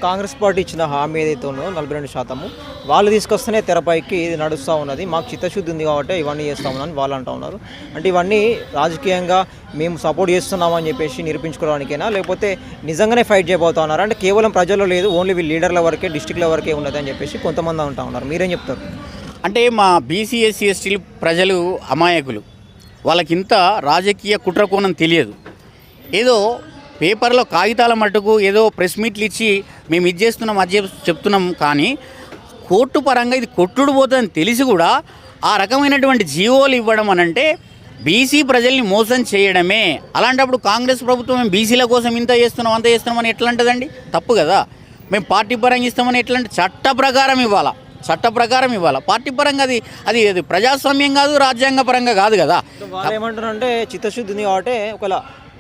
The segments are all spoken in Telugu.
కాంగ్రెస్ పార్టీ ఇచ్చిన హామీ ఏదైతే ఉందో 42% వాళ్ళు తీసుకొస్తేనే తెరపైకి ఇది నడుస్తూ ఉన్నది. మాకు చిత్తశుద్ధి ఉంది కాబట్టి ఇవన్నీ చేస్తామని వాళ్ళు అంటూ ఉన్నారు. అంటే ఇవన్నీ రాజకీయంగా మేము సపోర్ట్ చేస్తున్నామని చెప్పేసి నిరూపించుకోవడానికైనా, లేకపోతే నిజంగానే ఫైట్ చేయబోతా ఉన్నారు? అంటే కేవలం ప్రజల్లో లేదు, ఓన్లీ వీళ్ళు లీడర్ల వరకే, డిస్టిక్ల వరకే ఉన్నది అని చెప్పేసి కొంతమంది అంటూ ఉన్నారు. మీరేం చెప్తారు? అంటే మా బీసీ ఎస్సీ ఎస్టీలు ప్రజలు అమాయకులు, వాళ్ళకింత రాజకీయ కుట్రకోణం తెలియదు. ఏదో పేపర్లో కాగితాల మట్టుకు ఏదో ప్రెస్ మీట్లు ఇచ్చి మేము ఇది చేస్తున్నాం అది చెప్తున్నాం, కానీ కోర్టు పరంగా ఇది కొట్టుడు పోతుందని తెలిసి కూడా ఆ రకమైనటువంటి జీవోలు ఇవ్వడం అనంటే బీసీ ప్రజల్ని మోసం చేయడమే. అలాంటప్పుడు కాంగ్రెస్ ప్రభుత్వం మేము బీసీల కోసం ఇంత చేస్తున్నాం అంత చేస్తున్నామని ఎట్లా అంటదండి? తప్పు కదా. మేము పార్టీ పరంగా ఇస్తామని ఎట్లా అంటే చట్ట ప్రకారం ఇవ్వాలా. పార్టీ పరంగా అది ప్రజాస్వామ్యం కాదు, రాజ్యాంగ పరంగా కాదు కదా. వాళ్ళు ఏమంటారంటే చిత్తశుద్ధి ఉంది కాబట్టి ఒకవేళ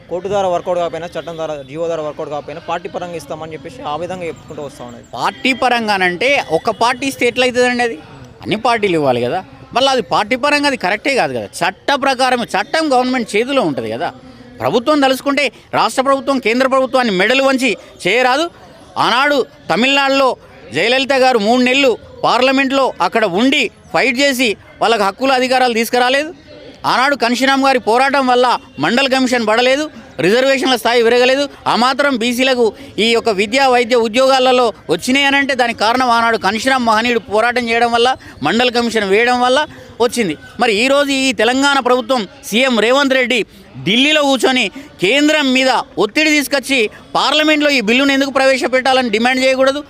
కోర్టు ద్వారా వర్కౌట్ కాకపోయినా, చట్టం ద్వారా, జీవో ద్వారా వర్కౌట్ కాకపోయినా పార్టీ పరంగా ఇస్తామని చెప్పేసి ఆ విధంగా చెప్పుకుంటూ వస్తూ ఉన్నది. పార్టీ పరంగానంటే ఒక పార్టీ ఇస్తే ఎట్లయితుందండి? అది అన్ని పార్టీలు ఇవ్వాలి కదా. మళ్ళీ అది పార్టీ పరంగా అది కరెక్టే కాదు కదా. చట్ట ప్రకారం చట్టం గవర్నమెంట్ చేతిలో ఉంటుంది కదా. ప్రభుత్వం తలుచుకుంటే రాష్ట్ర ప్రభుత్వం కేంద్ర ప్రభుత్వాన్ని మెడలు వంచి చేయరాదు. ఆనాడు తమిళనాడులో జయలలిత గారు 3 నెలలు పార్లమెంట్లో అక్కడ ఉండి ఫైట్ చేసి వాళ్ళకి హక్కుల అధికారాలు తీసుకురాలేదు. ఆనాడు కన్షీరామ్ గారి పోరాటం వల్ల మండల్ కమిషన్ పడలేదు, రిజర్వేషన్ల స్థాయి విరగలేదు. ఆ మాత్రం బీసీలకు ఈ యొక్క విద్యా వైద్య ఉద్యోగాలలో వచ్చినాయి అని అంటే దానికి కారణం ఆనాడు కన్షీరామ్ మహనీయుడు పోరాటం చేయడం వల్ల, మండల్ కమిషన్ వేయడం వల్ల వచ్చింది. మరి ఈరోజు ఈ తెలంగాణ ప్రభుత్వం సీఎం రేవంత్ రెడ్డి ఢిల్లీలో కూర్చొని కేంద్రం మీద ఒత్తిడి తీసుకొచ్చి పార్లమెంట్లో ఈ బిల్లును ఎందుకు ప్రవేశపెట్టాలని డిమాండ్ చేయకూడదు?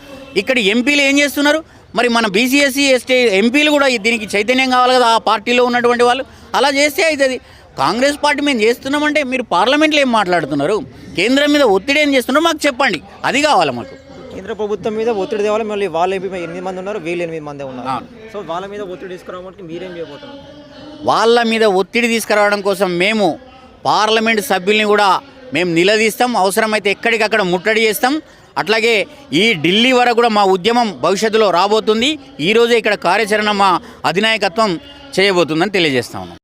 ఇక్కడ ఎంపీలు ఏం చేస్తున్నారు? మరి మన బీసీఎస్సీ ఎస్టీ ఎంపీలు కూడా దీనికి చైతన్యం కావాలి కదా, ఆ పార్టీలో ఉన్నటువంటి వాళ్ళు. అలా చేస్తే అవుతుంది. కాంగ్రెస్ పార్టీ మేము చేస్తున్నామంటే మీరు పార్లమెంట్లో ఏం మాట్లాడుతున్నారు? కేంద్రం మీద ఒత్తిడి ఏం చేస్తున్నారో మాకు చెప్పండి, అది కావాలి మాకు. కేంద్ర ప్రభుత్వం మీద ఒత్తిడి తేవాలి. మళ్ళీ వాళ్ళు 8 మంది ఉన్నారు, వీళ్ళు 8 మంది ఉన్నారు. సో వాళ్ళ మీద ఒత్తిడి తీసుకురావడానికి మీరేం చేయబోతున్నారు? వాళ్ళ మీద ఒత్తిడి తీసుకురావడం కోసం మేము పార్లమెంట్ సభ్యుల్ని కూడా మేము నిలదీస్తాం, అవసరమైతే ఎక్కడికక్కడ ముట్టడి చేస్తాం. అట్లాగే ఈ ఢిల్లీ వరకు కూడా మా ఉద్యమం భవిష్యత్తులో రాబోతుంది. ఈరోజే ఇక్కడ కార్యాచరణ మా అధినాయకత్వం చేయబోతుందని తెలియజేస్తా ఉన్నాం.